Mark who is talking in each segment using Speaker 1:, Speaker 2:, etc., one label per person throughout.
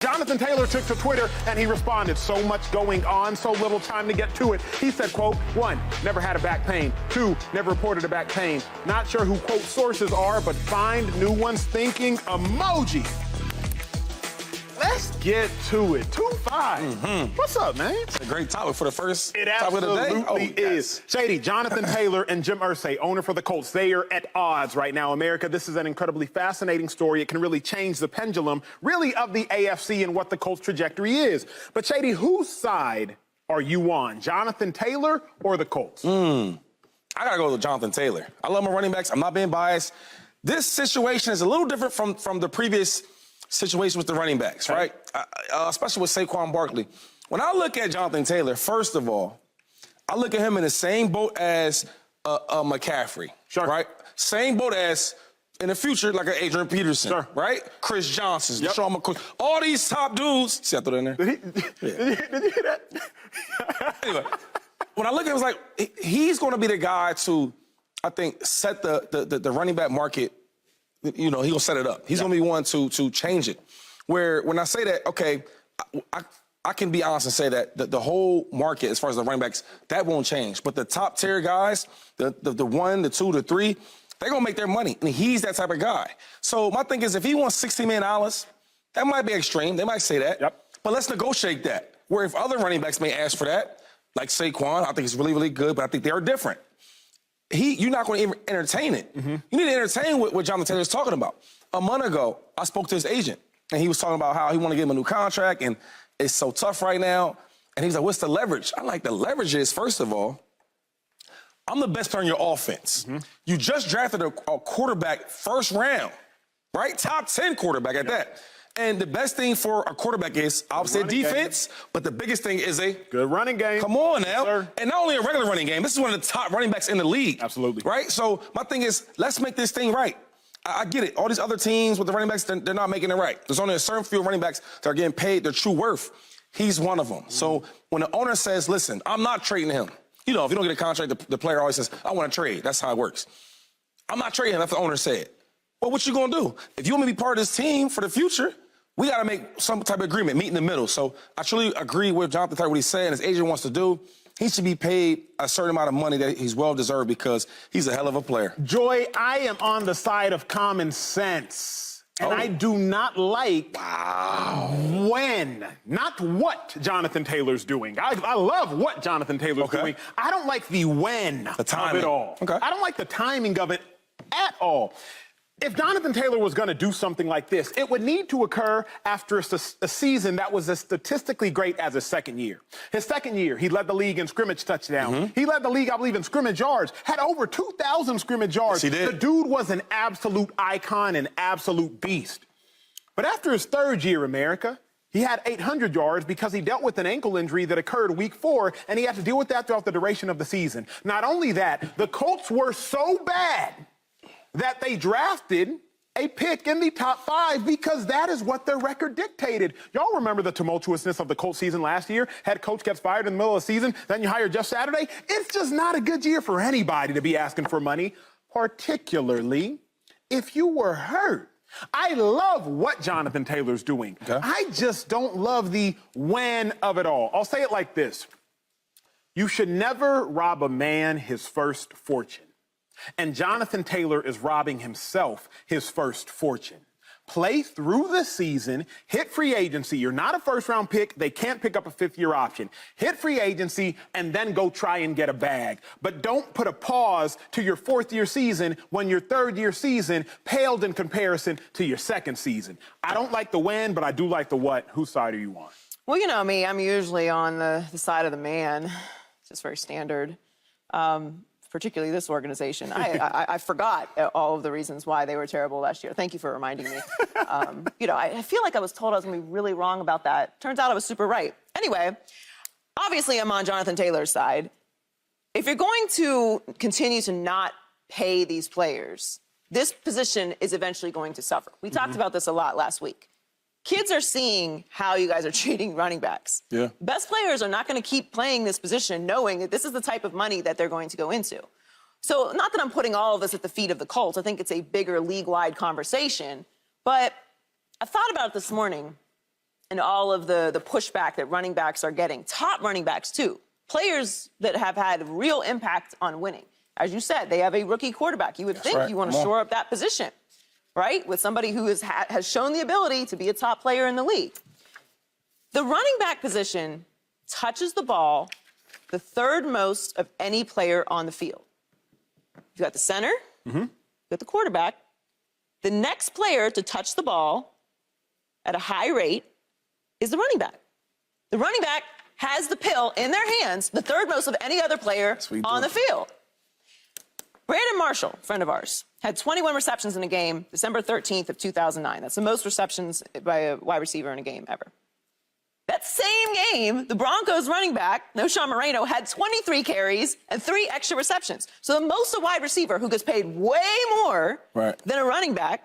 Speaker 1: Jonathan Taylor took to Twitter and he responded, so much going on, so little time to get to it. He said, quote, 1, never had a back pain. 2, never reported a back pain. Not sure who, quote, sources are, but find new ones thinking emoji. Let's get to it. 2-5. What's up, man?
Speaker 2: It's a great topic for the first
Speaker 1: It
Speaker 2: topic of the day.
Speaker 1: absolutely is. Shady, Jonathan Taylor and Jim Irsay, owner for the Colts, they are at odds right now. America, this is an incredibly fascinating story. It can really change the pendulum, really, of the AFC and what the Colts' trajectory is. But, Shady, whose side are you on, Jonathan Taylor or the Colts?
Speaker 2: I got to go with Jonathan Taylor. I love my running backs. I'm not being biased. This situation is a little different from the previous situation with the running backs, right? Especially with Saquon Barkley. When I look at Jonathan Taylor, first of all, I look at him in the same boat as McCaffrey, right? Same boat as, in the future, like an Adrian Peterson, right? Chris Johnson, Deshaun McCoy, all these top dudes. See, I threw that in there?
Speaker 1: Did you hear that?
Speaker 2: Anyway, when I look at him, it's like, he's going to be the guy to, I think, set the running back market. You know, he'll set it up. He's going to be one to change it. Where when I say that, okay, I can be honest and say that the whole market, as far as the running backs, that won't change. But the top tier guys, the 1, the 2, the 3, they're going to make their money. And he's that type of guy. So my thing is, if he wants $60 million, that might be extreme. They might say that. But let's negotiate that. Where if other running backs may ask for that, like Saquon, I think he's really, really good, but I think they are different. You're not going to entertain it. You need to entertain what Jonathan Taylor's talking about. A month ago, I spoke to his agent, and he was talking about how he want to give him a new contract, and it's so tough right now. And he's like, what's the leverage? I'm like, the leverage is, first of all, I'm the best player in your offense. You just drafted a quarterback first round, right? Top 10 quarterback at that. And the best thing for a quarterback is, obviously, defense, but the biggest thing is a
Speaker 1: good running game.
Speaker 2: Come on now. And not only a regular running game, this is one of the top running backs in the league.
Speaker 1: Absolutely.
Speaker 2: Right? So my thing is, let's make this thing right. I get it. All these other teams with the running backs, they're not making it right. There's only a certain few running backs that are getting paid their true worth. He's one of them. So when the owner says, listen, I'm not trading him. You know, if you don't get a contract, the player always says, I want to trade. That's how it works. I'm not trading him. That's what the owner said. Well, what you going to do? If you want me to be part of this team for the future, we got to make some type of agreement, meet in the middle. So I truly agree with Jonathan Taylor, what he's saying, his agent wants to do. He should be paid a certain amount of money that he's well-deserved because he's a hell of a player.
Speaker 1: Joy, I am on the side of common sense. And I do not like when, not what Jonathan Taylor's doing. I love what Jonathan Taylor's doing. I don't like the when of it all. I don't like the timing of it at all. If Jonathan Taylor was going to do something like this, it would need to occur after a season that was as statistically great as his second year. His second year, he led the league in scrimmage touchdowns. He led the league, I believe, in scrimmage yards, had over 2,000 scrimmage yards.
Speaker 2: Yes, he did.
Speaker 1: The dude was an absolute icon, an absolute beast. But after his third year, America, he had 800 yards because he dealt with an ankle injury that occurred week 4, and he had to deal with that throughout the duration of the season. Not only that, the Colts were so bad that they drafted a pick in the top 5 because that is what their record dictated. Y'all remember the tumultuousness of the Colts season last year? Head coach gets fired in the middle of the season, then you hire Jeff Saturday. It's just not a good year for anybody to be asking for money, particularly if you were hurt. I love what Jonathan Taylor's doing. I just don't love the when of it all. I'll say it like this. You should never rob a man his first fortune. And Jonathan Taylor is robbing himself his first fortune. Play through the season, hit free agency. You're not a first-round pick. They can't pick up a fifth-year option. Hit free agency and then go try and get a bag. But don't put a pause to your fourth-year season when your third-year season paled in comparison to your second season. I don't like the when, but I do like the what. Whose side are you on?
Speaker 3: Well, you know me. I'm usually on the side of the man. It's just very standard. Particularly this organization. I forgot all of the reasons why they were terrible last year. Thank you for reminding me. You know, I feel like I was told I was going to be really wrong about that. Turns out I was super right. Anyway, obviously I'm on Jonathan Taylor's side. If you're going to continue to not pay these players, this position is eventually going to suffer. We talked about this a lot last week. Kids are seeing how you guys are treating running backs. Best players are not going to keep playing this position knowing that this is the type of money that they're going to go into. So not that I'm putting all of this at the feet of the Colts. I think it's a bigger league-wide conversation. But I thought about it this morning. and all of the pushback that running backs are getting, top running backs too, players that have had real impact on winning. As you said, they have a rookie quarterback. You would think you want to shore up that position, right? With somebody who has shown the ability to be a top player in the league. The running back position touches the ball the third most of any player on the field. You've got the center, you've got the quarterback. The next player to touch the ball at a high rate is the running back. The running back has the pill in their hands, the third most of any other player on the field. Brandon Marshall, friend of ours, had 21 receptions in a game December 13th of 2009. That's the most receptions by a wide receiver in a game ever. That same game, the Broncos running back, LeSean Moreno, had 23 carries and 3 extra receptions. So the most a wide receiver who gets paid way more than a running back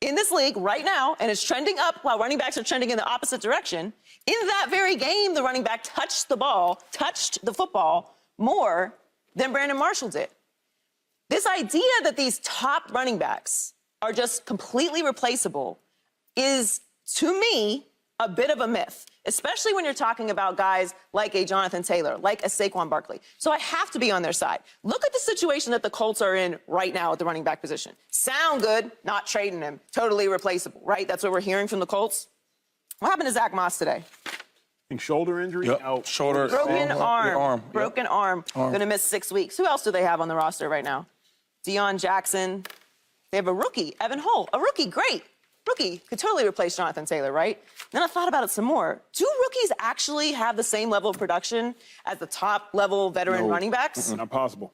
Speaker 3: in this league right now, and is trending up while running backs are trending in the opposite direction. In that very game, the running back touched the football more than Brandon Marshall did. This idea that these top running backs are just completely replaceable is, to me, a bit of a myth, especially when you're talking about guys like a Jonathan Taylor, like a Saquon Barkley. So I have to be on their side. Look at the situation that the Colts are in right now at the running back position. Sound good, not trading him, totally replaceable, right? That's what we're hearing from the Colts. What happened to Zach Moss today?
Speaker 1: I think shoulder injury. Out.
Speaker 2: Shoulder.
Speaker 3: Broken arm. Broken arm.
Speaker 2: Arm.
Speaker 3: Going to miss 6 weeks. Who else do they have on the roster right now? Deion Jackson. They have a rookie, Evan Hull. A rookie, great. Rookie could totally replace Jonathan Taylor, right? Then I thought about it some more. Do rookies actually have the same level of production as the top-level veteran running backs?
Speaker 1: Not possible.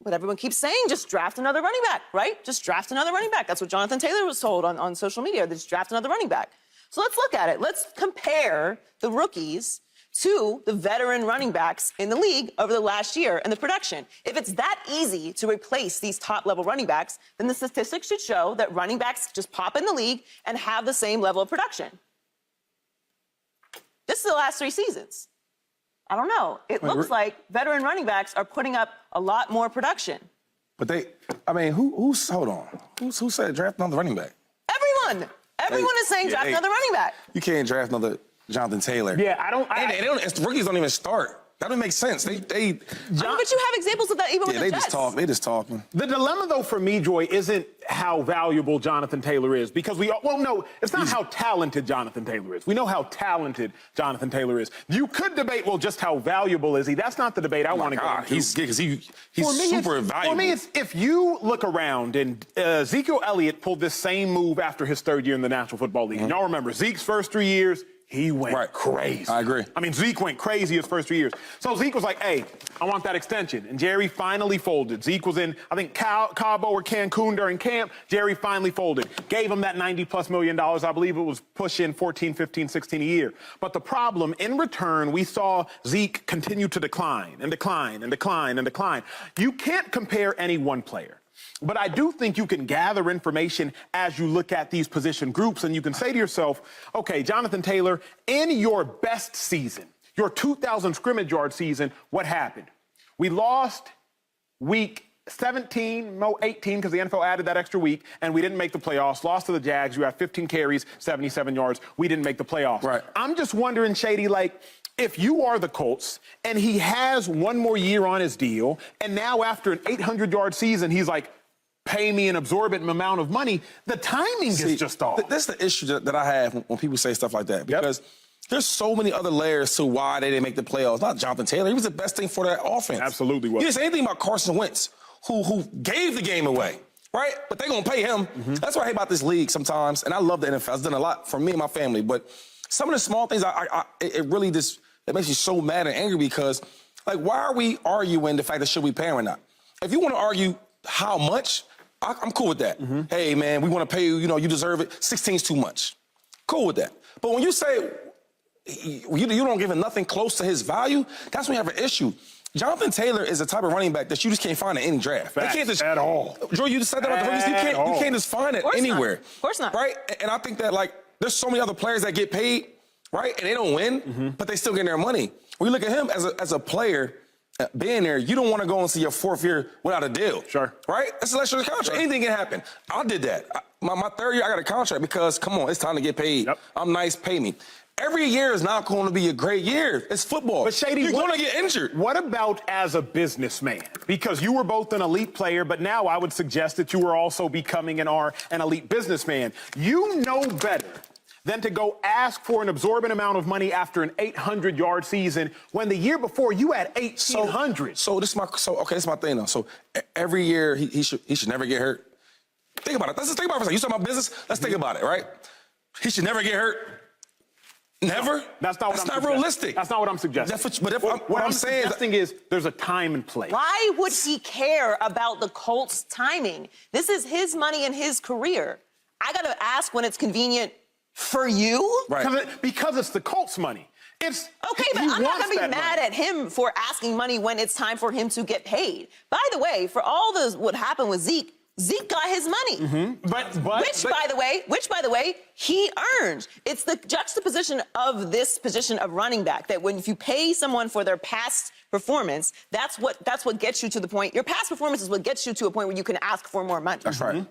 Speaker 3: But everyone keeps saying, just draft another running back, right? Just draft another running back. That's what Jonathan Taylor was told on social media. Just draft another running back. So let's look at it. Let's compare the rookies to the veteran running backs in the league over the last year and the production. If it's that easy to replace these top-level running backs, then the statistics should show that running backs just pop in the league and have the same level of production. This is the last 3 seasons. I don't know. It looks like veteran running backs are putting up a lot more production.
Speaker 2: But hold on. Who said draft another running back?
Speaker 3: Everyone. Everyone is saying draft another running back.
Speaker 2: You can't draft another Jonathan Taylor.
Speaker 1: Yeah, I don't.
Speaker 2: Rookies don't even start. That doesn't make sense.
Speaker 3: But you have examples of that even with the Jets.
Speaker 2: They just talking.
Speaker 1: The dilemma, though, for me, Joy, isn't how valuable Jonathan Taylor is. Because it's not how talented Jonathan Taylor is. We know how talented Jonathan Taylor is. You could debate, well, just how valuable is he? That's not the debate I want to go into.
Speaker 2: He's super valuable.
Speaker 1: For me, it's if you look around, and Ezekiel Elliott pulled this same move after his 3rd year in the National Football League. Y'all remember, Zeke's first 3 years, he went crazy.
Speaker 2: I agree.
Speaker 1: I mean, Zeke went crazy his first 3 years. So Zeke was like, hey, I want that extension. And Jerry finally folded. Zeke was in, I think, Cabo or Cancun during camp. Jerry finally folded. Gave him that $90+ million. I believe it was pushing 14, 15, 16 a year. But the problem, in return, we saw Zeke continue to decline and decline and decline and decline. You can't compare any one player. But I do think you can gather information as you look at these position groups, and you can say to yourself, okay, Jonathan Taylor, in your best season, your 2,000 scrimmage yard season, what happened? We lost week 17, 18, because the NFL added that extra week, and we didn't make the playoffs. Lost to the Jags. You had 15 carries, 77 yards. We didn't make the playoffs.
Speaker 2: Right.
Speaker 1: I'm just wondering, Shady, if you are the Colts and he has one more year on his deal, and now after an 800-yard season, he's like, pay me an absorbent amount of money, the timing is just off.
Speaker 2: That's the issue that I have when people say stuff like that, because there's so many other layers to why they didn't make the playoffs. Not Jonathan Taylor. He was the best thing for that offense.
Speaker 1: Absolutely was.
Speaker 2: You didn't say anything about Carson Wentz, who gave the game away, right? But they're going to pay him. That's what I hate about this league sometimes, and I love the NFL. It's done a lot for me and my family, but some of the small things, it really just, it makes me so mad and angry because, why are we arguing the fact that should we pay him or not? If you want to argue how much, I'm cool with that. Hey, man, we want to pay you, you deserve it. 16's too much. Cool with that. But when you say you don't give him nothing close to his value, that's when you have an issue. Jonathan Taylor is the type of running back that you just can't find in any draft.
Speaker 1: Facts,
Speaker 2: can't just,
Speaker 1: at all.
Speaker 2: Joe, you just said that about the rookies. You can't just find it anywhere.
Speaker 3: Of course not.
Speaker 2: Right? And I think that, there's so many other players that get paid, right? And they don't win, but they still get their money. When you look at him as a player, being there, you don't want to go into your 4th year without a deal.
Speaker 1: Sure.
Speaker 2: Right? That's a lesser contract. Sure. Anything can happen. I did that. My 3rd year, I got a contract because, come on, it's time to get paid. I'm nice, pay me. Every year is not going to be a great year. It's football.
Speaker 1: But Shady,
Speaker 2: you're going to get injured.
Speaker 1: What about as a businessman? Because you were both an elite player, but now I would suggest that you were also becoming an elite businessman. You know better than to go ask for an absorbent amount of money after an 800-yard season when the year before you had 1,800.
Speaker 4: This is my thing though. So every year he should never get hurt. Think about it. Let's just think about it for a second. You talking about business? Let's think about it, right? He should never get hurt. Never?
Speaker 1: No, that's not
Speaker 2: realistic.
Speaker 1: That's not what I'm suggesting. What I'm suggesting is there's a time and place.
Speaker 3: Why would he care about the Colts' timing? This is his money and his career. I got to ask when it's convenient for you?
Speaker 2: Right.
Speaker 1: Because it's the Colts' money. It's
Speaker 3: okay, but I'm not going to be mad at him for asking money when it's time for him to get paid. By the way, for all what happened with Zeke got his money. Which, by the way, he earned. It's the juxtaposition of this position of running back that if you pay someone for their past performance, that's what gets you to the point. Your past performance is what gets you to a point where you can ask for more money.
Speaker 2: That's right.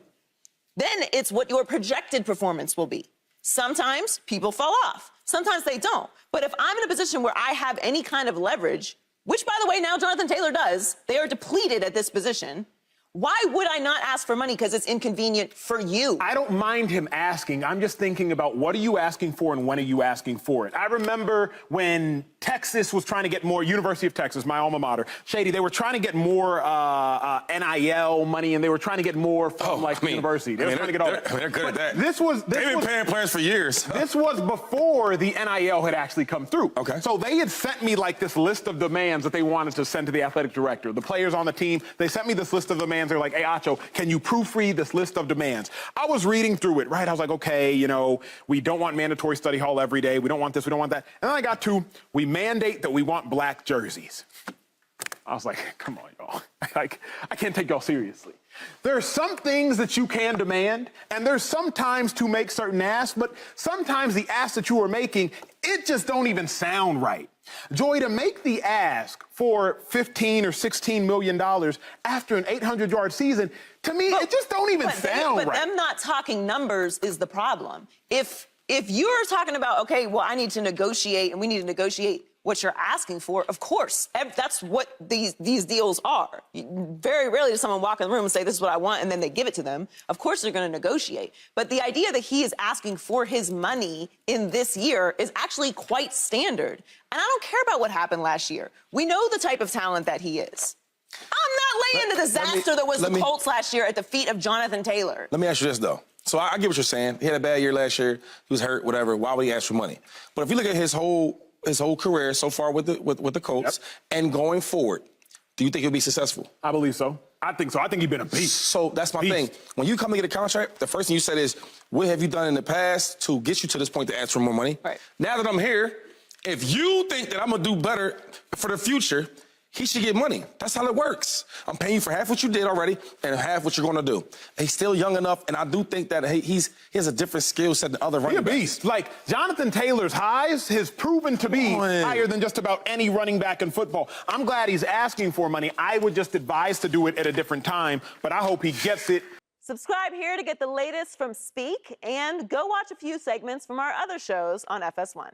Speaker 3: Then it's what your projected performance will be. Sometimes people fall off. Sometimes they don't. But if I'm in a position where I have any kind of leverage, which, by the way, now Jonathan Taylor does, they are depleted at this position. Why would I not ask for money because it's inconvenient for you?
Speaker 1: I don't mind him asking. I'm just thinking about what are you asking for and when are you asking for it? I remember when Texas was trying to get more, University of Texas, my alma mater, Shady, they were trying to get more NIL money and they were trying to get more from the university. They were trying to get all that.
Speaker 2: They're good at that.
Speaker 1: They've
Speaker 2: been paying players for years.
Speaker 1: This was before the NIL had actually come through.
Speaker 2: Okay.
Speaker 1: So they had sent me this list of demands that they wanted to send to the athletic director. The players on the team, they sent me this list of demands. They're like, hey, Acho, can you proofread this list of demands? I was reading through it, right? I was like, okay, we don't want mandatory study hall every day. We don't want this. We don't want that. And then I got to, we mandate that we want black jerseys. I was like, come on, y'all. I can't take y'all seriously. There are some things that you can demand, and there's sometimes to make certain asks, but sometimes the asks that you are making, it just don't even sound right. Joy, to make the ask for $15 or $16 million after an 800-yard season, to me, it just don't even sound right.
Speaker 3: But them not talking numbers is the problem. If you're talking about, okay, well, I need to negotiate, and we need to negotiate what you're asking for, of course, that's what these deals are. Very rarely does someone walk in the room and say, this is what I want, and then they give it to them. Of course they're going to negotiate. But the idea that he is asking for his money in this year is actually quite standard. And I don't care about what happened last year. We know the type of talent that he is. I'm not laying the disaster that was the Colts last year at the feet of Jonathan Taylor.
Speaker 2: Let me ask you this, though. So I get what you're saying. He had a bad year last year. He was hurt, whatever. Why would he ask for money? But if you look at his whole career so far with the Colts and going forward, do you think he'll be successful?
Speaker 1: I believe so. I think so. I think he's been a beast.
Speaker 2: So that's my thing. When you come to get a contract, the first thing you said is, what have you done in the past to get you to this point to ask for more money?
Speaker 3: Right.
Speaker 2: Now that I'm here, if you think that I'm going to do better for the future, he should get money. That's how it works. I'm paying you for half what you did already and half what you're going to do. He's still young enough, and I do think that he has a different skill set than other running backs.
Speaker 1: He's a beast. Like, Jonathan Taylor's highs has proven to be higher than just about any running back in football. I'm glad he's asking for money. I would just advise to do it at a different time, but I hope he gets it.
Speaker 3: Subscribe here to get the latest from Speak, and go watch a few segments from our other shows on FS1.